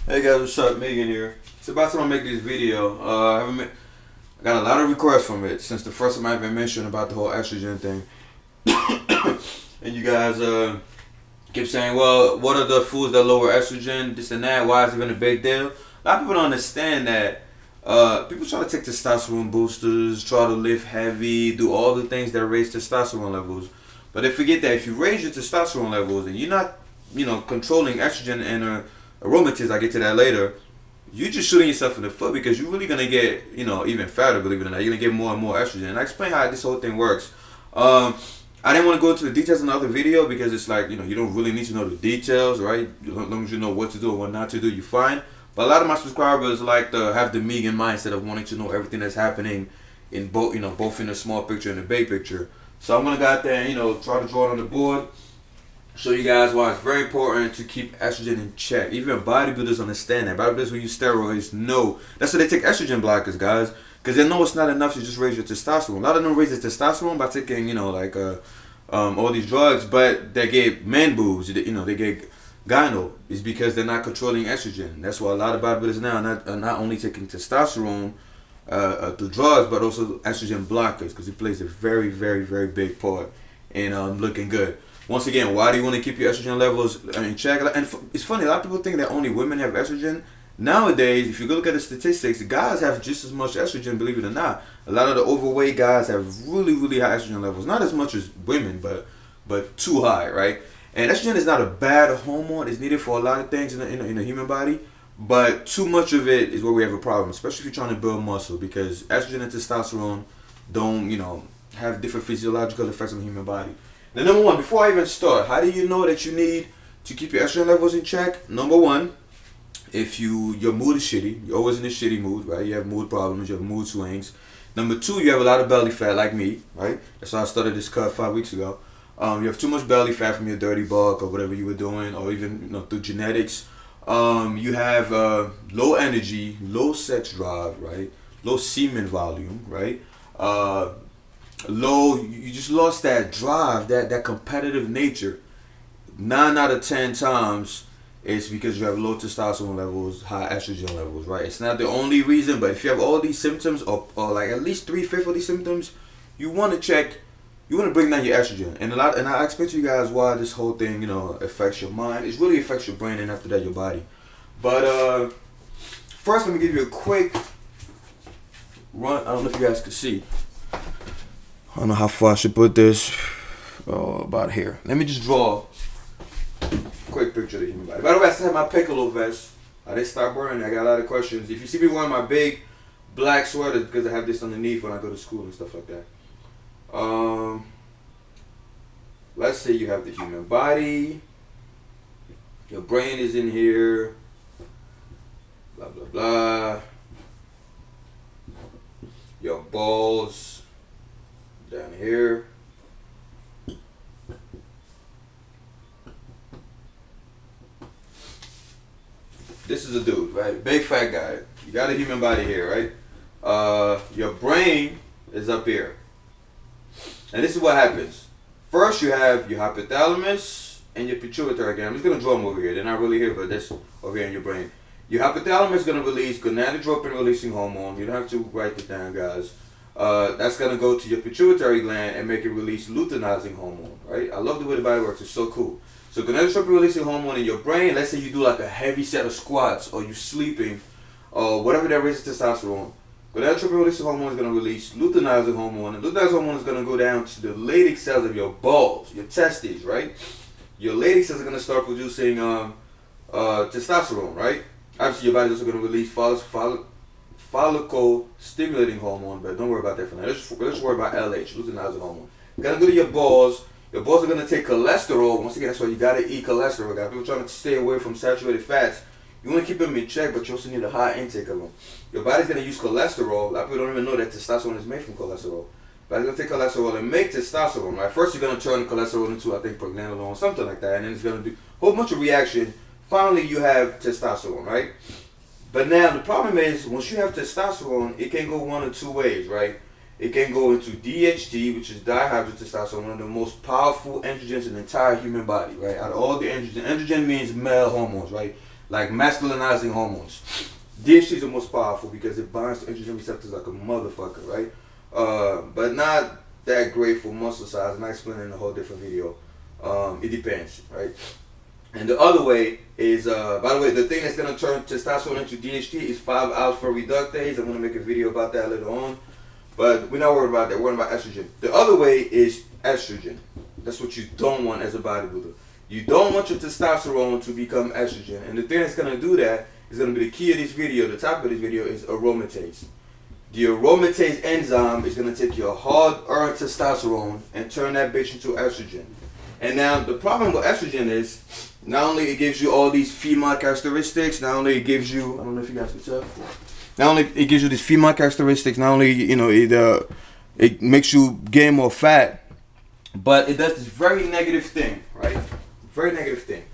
Hey guys, what's up? Megan here. It's about time I make this video. I got a lot of requests from it since the first time I even mentioned about the whole estrogen thing. And you guys keep saying, well, what are the foods that lower estrogen, this and that? Why is it even a big deal? A lot of people don't understand that people try to take testosterone boosters, try to lift heavy, do all the things that raise testosterone levels. But they forget that if you raise your testosterone levels and you're not, controlling estrogen and aromatase, I'll get to that later, you're just shooting yourself in the foot because you're really going to get, even fatter, believe it or not. You're going to get more and more estrogen. And I explain how this whole thing works. I didn't want to go into the details in the other video because it's like, you don't really need to know the details, right? As long as you know what to do and what not to do, you're fine. But a lot of my subscribers like to have the Megan mindset of wanting to know everything that's happening in both, both in the small picture and the big picture. So I'm going to go out there and, try to draw it on the board. Show you guys why it's very important to keep estrogen in check. Even bodybuilders understand that. Bodybuilders who use steroids know. That's why they take estrogen blockers, guys. Because they know it's not enough to just raise your testosterone. A lot of them raise their testosterone by taking, all these drugs, but they get man boobs. They get gyno. It's because they're not controlling estrogen. That's why a lot of bodybuilders now are not only taking testosterone through drugs, but also estrogen blockers, because it plays a very, very, very big part in looking good. Once again, why do you want to keep your estrogen levels in check? And it's funny, a lot of people think that only women have estrogen. Nowadays, if you look at the statistics, guys have just as much estrogen, believe it or not. A lot of the overweight guys have really, really high estrogen levels. Not as much as women, but too high, right? And estrogen is not a bad hormone. It's needed for a lot of things in the human body. But too much of it is where we have a problem, especially if you're trying to build muscle, because estrogen and testosterone don't, have different physiological effects on the human body. Now, number one, before I even start, how do you know that you need to keep your estrogen levels in check? Number one, if your mood is shitty, you're always in a shitty mood, right? You have mood problems, you have mood swings. Number two, you have a lot of belly fat like me, right? That's why I started this cut 5 weeks ago. You have too much belly fat from your dirty bulk or whatever you were doing, or even through genetics. You have low energy, low sex drive, right? Low semen volume, right? You just lost that drive, that competitive nature. 9 out of 10 times it's because you have low testosterone levels, high estrogen levels, right? It's not the only reason, but if you have all these symptoms, or like at least 3/5 of these symptoms, you want to check, you want to bring down your estrogen. And I explain to you guys why this whole thing, affects your mind. It really affects your brain, and after that your body. But first, let me give you a quick run. I don't know if you guys can see. I don't know how far I should put this. Oh, about here. Let me just draw a quick picture of the human body. By the way, I still have my Piccolo vest. I didn't stop wearing it. I got a lot of questions. If you see me wearing my big black sweater, it's because I have this underneath when I go to school and stuff like that. Let's say you have the human body. Your brain is in here. Blah, blah, blah. Your balls down here. This is a dude, right? Big fat guy. You got a human body here, right? Your brain is up here. And this is what happens. First, you have your hypothalamus and your pituitary gland. I'm just going to draw them over here. They're not really here, but this over here in your brain. Your hypothalamus is going to release gonadotropin releasing hormone. You don't have to write it down, guys. That's going to go to your pituitary gland and make it release luteinizing hormone, right? I love the way the body works. It's so cool. So gonadotropin releasing hormone in your brain, let's say you do like a heavy set of squats, or you're sleeping, or whatever that raises testosterone. Gonadotropin releasing hormone is going to release luteinizing hormone, and luteinizing hormone is going to go down to the Leydig cells of your balls, your testes, right? Your Leydig cells are going to start producing testosterone, right? Obviously, your body's also going to release follicle stimulating hormone, but don't worry about that for now. Let's worry about LH, luteinizing hormone. Gonna go to your balls. Your balls are gonna take cholesterol. Once again, that's why you gotta eat cholesterol. Guys, people trying to stay away from saturated fats. You want to keep them in check, but you also need a high intake of them. Your body's gonna use cholesterol. A lot of people don't even know that testosterone is made from cholesterol. Body's gonna take cholesterol and make testosterone. Right? First, you're gonna turn cholesterol into, I think, pregnenolone, something like that, and then it's gonna do a whole bunch of reaction. Finally, you have testosterone, right? But now the problem is, once you have testosterone, it can go one of two ways, right? It can go into DHT, which is dihydrotestosterone, one of the most powerful androgens in the entire human body, right? Out of all the androgen means male hormones, right? like masculinizing hormones. DHT is the most powerful because it binds to androgen receptors like a motherfucker, right? But not that great for muscle size, and I explain it in a whole different video. It depends, right? And the other way is, by the way, the thing that's going to turn testosterone into DHT is 5-alpha reductase. I'm going to make a video about that later on. But we're not worried about that. We're worried about estrogen. The other way is estrogen. That's what you don't want as a bodybuilder. You don't want your testosterone to become estrogen. And the thing that's going to do that is going to be the key of this video. The topic of this video is aromatase. The aromatase enzyme is going to take your hard-earned testosterone and turn that bitch into estrogen. And now the problem with estrogen is, not only it gives you all these female characteristics, not only it gives you, I don't know if you guys can tell, not only it gives you these female characteristics, not only, you know, it makes you gain more fat, but it does this very negative thing, right? Very negative thing.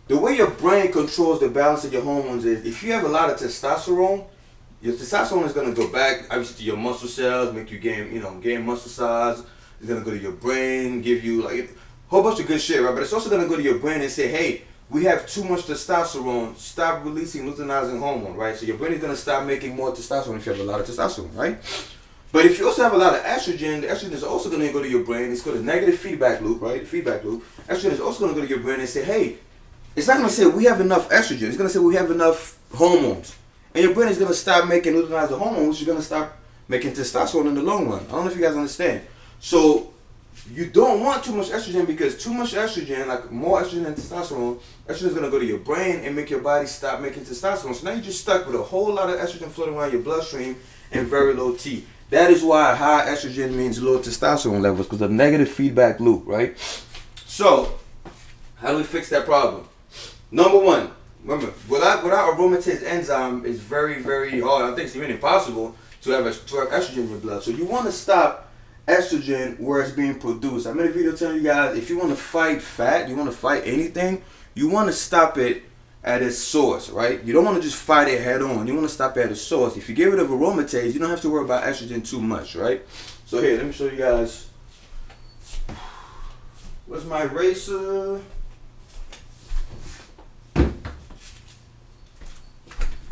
The way your brain controls the balance of your hormones is, if you have a lot of testosterone, your testosterone is going to go back, obviously, to your muscle cells, make you gain muscle size. It's going to go to your brain, give you like a whole bunch of good shit, right? But it's also going to go to your brain and say, hey, we have too much testosterone, stop releasing luteinizing hormone, right? So your brain is going to stop making more testosterone if you have a lot of testosterone, right? But if you also have a lot of estrogen, the estrogen is also going to go to your brain. It's called a negative feedback loop, right? Feedback loop. Estrogen is also going to go to your brain and say, hey, it's not going to say we have enough estrogen. It's going to say we have enough hormones. And your brain is going to stop making luteinizing hormones, which is going to stop making testosterone in the long run. I don't know if you guys understand. So you don't want too much estrogen, because too much estrogen, like more estrogen than testosterone, estrogen is going to go to your brain and make your body stop making testosterone. So now you're just stuck with a whole lot of estrogen floating around your bloodstream and very low T. That is why high estrogen means low testosterone levels, because of negative feedback loop, right? So, how do we fix that problem? Number one, remember, without aromatase enzyme, it's very, very hard. I think it's even impossible to have estrogen in your blood. So you want to stop estrogen where it's being produced. I made a video telling you guys, if you want to fight fat, you want to fight anything, you want to stop it at its source, right? You don't want to just fight it head on. You want to stop it at its source. If you get rid of aromatase, you don't have to worry about estrogen too much, right? So here, let me show you guys. Where's my eraser?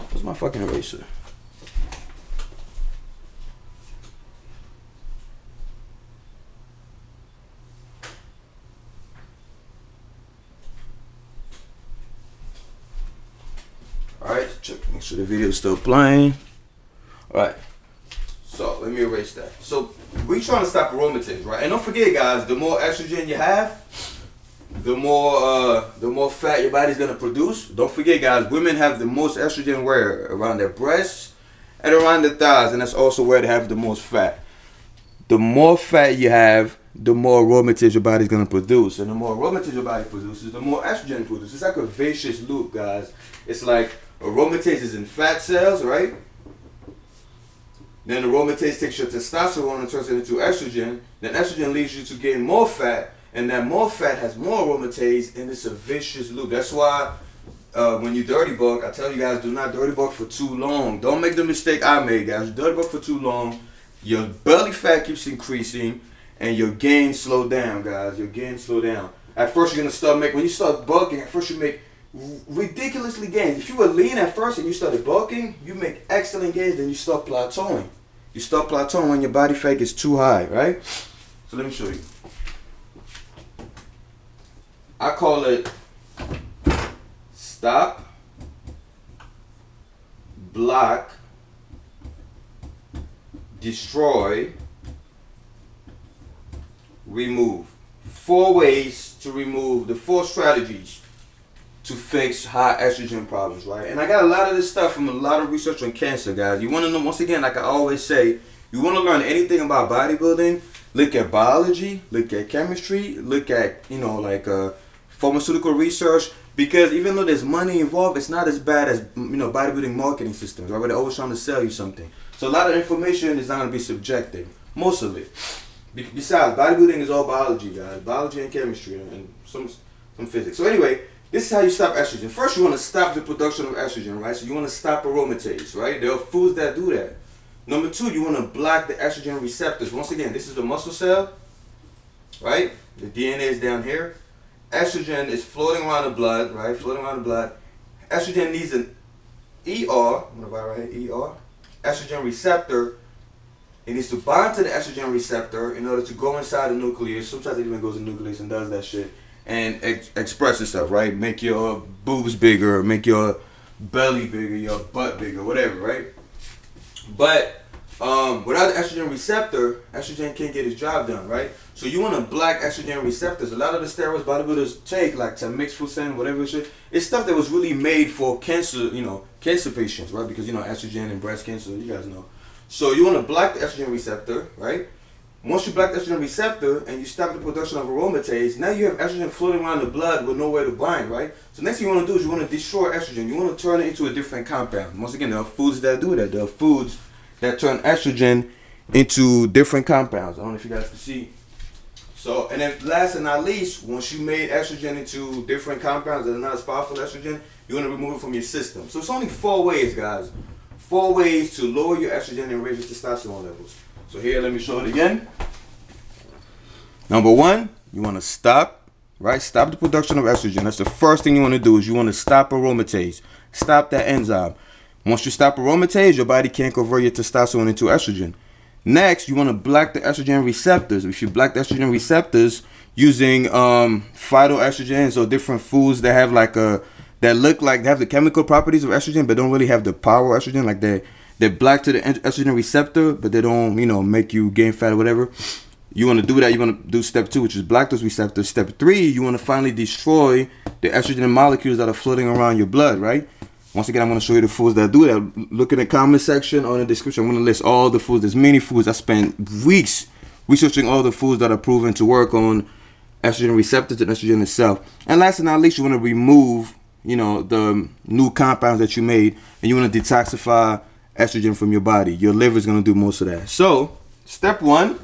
Where's my fucking eraser? Alright, check, make sure the video is still playing. Alright, so let me erase that. So we're trying to stop aromatase, right? And don't forget, guys, the more estrogen you have, the more fat your body's gonna produce. Don't forget, guys, women have the most estrogen where? Around their breasts and around their thighs, and that's also where they have the most fat. The more fat you have, the more aromatase your body's gonna produce, and the more aromatase your body produces, the more estrogen it produces. It's like a vicious loop, guys. It's like aromatase is in fat cells, right? Then aromatase takes your testosterone and turns it into estrogen. Then estrogen leads you to gain more fat, and that more fat has more aromatase, and it's a vicious loop. That's why when you dirty bulk, I tell you guys, do not dirty bulk for too long. Don't make the mistake I made, guys. Dirty bulk for too long, your belly fat keeps increasing, and your gains slow down, guys. Your gains slow down. At first, you're gonna start making, when you start bulking, at first you make ridiculously gains. If you were lean at first and you started bulking, you make excellent gains, then you start plateauing. You start plateauing when your body fat is too high, right? So let me show you. I call it stop, block, destroy, remove. 4 ways to remove, the 4 strategies to fix high estrogen problems, right? And I got a lot of this stuff from a lot of research on cancer, guys. You want to know, once again, like I always say, you want to learn anything about bodybuilding, look at biology, look at chemistry, look at, pharmaceutical research, because even though there's money involved, it's not as bad as, bodybuilding marketing systems, right? Where they're always trying to sell you something. So a lot of information is not going to be subjective, most of it. Besides, bodybuilding is all biology, guys. Biology and chemistry and some physics. So anyway, this is how you stop estrogen. First, you want to stop the production of estrogen, right? So you want to stop aromatase, right? There are foods that do that. Number 2, you want to block the estrogen receptors. Once again, this is the muscle cell, right? The DNA is down here. Estrogen is floating around the blood, right? Floating around the blood. estrogen needs an ER, I'm gonna write right here, ER, estrogen receptor. It needs to bind to the estrogen receptor in order to go inside the nucleus. Sometimes it even goes in the nucleus and does that shit. And express itself, right? Make your boobs bigger, make your belly bigger, your butt bigger, whatever, right? But without the estrogen receptor, estrogen can't get its job done, right? So you want to block estrogen receptors. A lot of the steroids bodybuilders take, like tamoxifen, whatever shit, it's stuff that was really made for cancer, cancer patients, right? Because estrogen and breast cancer, you guys know. So you want to block the estrogen receptor, right? Once you block the estrogen receptor and you stop the production of aromatase, now you have estrogen floating around the blood with nowhere to bind, right? So next thing you want to do is you want to destroy estrogen. You want to turn it into a different compound. Once again, there are foods that do that. There are foods that turn estrogen into different compounds. I don't know if you guys can see. So, and then last and not least, once you made estrogen into different compounds that are not as powerful as estrogen, you want to remove it from your system. So it's only 4 ways, guys. 4 ways to lower your estrogen and raise your testosterone levels. So here, let me show it again. Number 1, you want to stop, right? Stop the production of estrogen. That's the first thing you want to do, is you want to stop aromatase. Stop that enzyme. Once you stop aromatase, your body can't convert your testosterone into estrogen. Next, you want to block the estrogen receptors. If you block the estrogen receptors using phytoestrogens or different foods that have that look like they have the chemical properties of estrogen but don't really have the power of estrogen, like they're black to the estrogen receptor, but they don't, make you gain fat or whatever. You want to do that. You want to do step 2, which is block those receptors. Step 3, you want to finally destroy the estrogen molecules that are floating around your blood, right? Once again, I'm going to show you the foods that do that. Look in the comment section or in the description. I'm going to list all the foods. There's many foods. I spent weeks researching all the foods that are proven to work on estrogen receptors and estrogen itself. And last but not least, you want to remove, the new compounds that you made, and you want to detoxify estrogen from your body. Your liver is going to do most of that. So, step 1,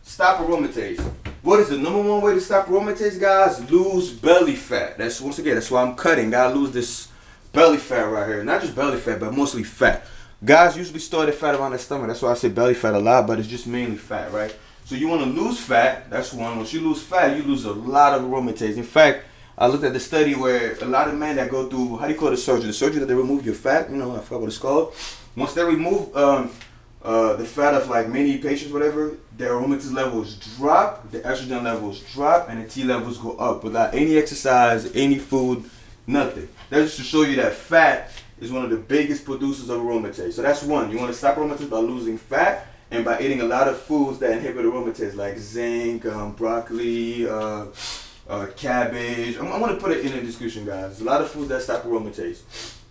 stop aromatase. What is the number 1 way to stop aromatase, guys? Lose belly fat. That's why I'm cutting. Gotta lose this belly fat right here. Not just belly fat, but mostly fat. Guys usually store their fat around their stomach. That's why I say belly fat a lot, but it's just mainly fat, right? So you want to lose fat. That's one. Once you lose fat, you lose a lot of aromatase. In fact, I looked at the study where a lot of men that go through, how do you call the surgery? The surgery that they remove your fat, I forgot what it's called. Once they remove the fat of like many patients, whatever, their aromatase levels drop, the estrogen levels drop, and the T levels go up without any exercise, any food, nothing. That's just to show you that fat is one of the biggest producers of aromatase. So that's one. You want to stop aromatase by losing fat and by eating a lot of foods that inhibit aromatase, like zinc, broccoli, cabbage. I'm going to put it in the description, guys. There's a lot of foods that stop aromatase.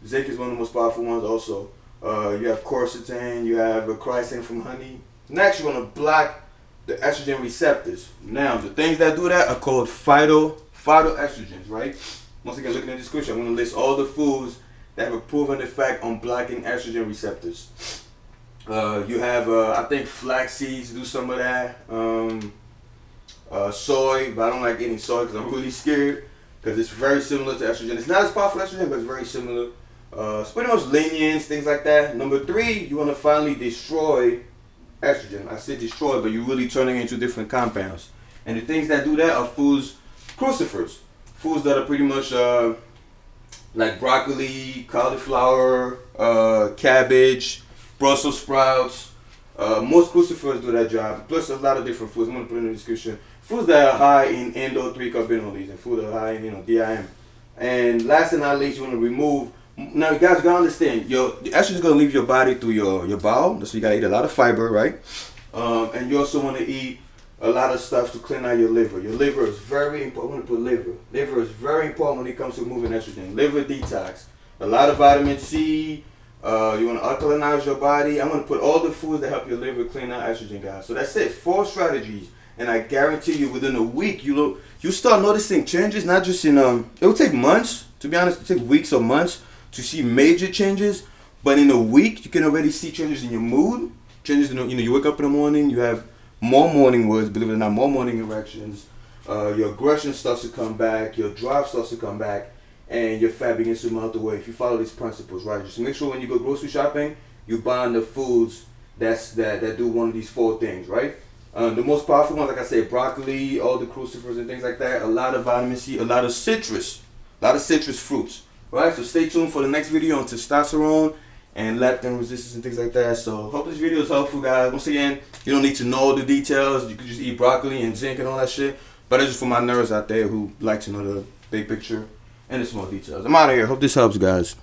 Zinc is one of the most powerful ones also. You have quercetin, you have chrysin from honey. Next, you want to block the estrogen receptors. Now, the things that do that are called phytoestrogens, right? Once again, look in the description. I'm going to list all the foods that have a proven effect on blocking estrogen receptors. You have, I think, flax seeds do some of that. Soy, but I don't like eating soy because I'm really scared, because it's very similar to estrogen. It's not as powerful as estrogen, but it's very similar. It's pretty much lignans, things like that. Number 3, you want to finally destroy estrogen. I said destroy, but you're really turning it into different compounds. And the things that do that are foods, crucifers. Foods that are pretty much like broccoli, cauliflower, cabbage, Brussels sprouts. Most crucifers do that job. Plus a lot of different foods. I'm going to put in the description. Foods that are high in endo-3-carbinolines and foods that are high in DIM. And last but not least, you want to remove. Now, you guys gotta understand, your estrogen is gonna leave your body through your bowel. So you gotta eat a lot of fiber, right? And you also want to eat a lot of stuff to clean out your liver. Your liver is very important. I'm gonna put liver. Liver is very important when it comes to moving estrogen. Liver detox. A lot of vitamin C. You want to alkalinize your body. I'm gonna put all the foods that help your liver clean out estrogen, guys. So that's it. 4 strategies, and I guarantee you, within a week, you start noticing changes. Not just in it will take months. To be honest, it will take weeks or months to see major changes, but in a week you can already see changes in your mood, changes in you wake up in the morning, you have more morning words, believe it or not, more morning erections, your aggression starts to come back, your drive starts to come back, and your fat begins to melt away. If you follow these principles, right, just make sure when you go grocery shopping, you buy the foods that do one of these 4 things, right? The most powerful ones, like I said, broccoli, all the crucifers and things like that, a lot of vitamin C, a lot of citrus fruits. Alright, so stay tuned for the next video on testosterone and leptin resistance and things like that. So hope this video is helpful, guys. Once again, you don't need to know the details. You can just eat broccoli and zinc and all that shit. But it's just for my nerds out there who like to know the big picture and the small details. I'm out of here. Hope this helps, guys.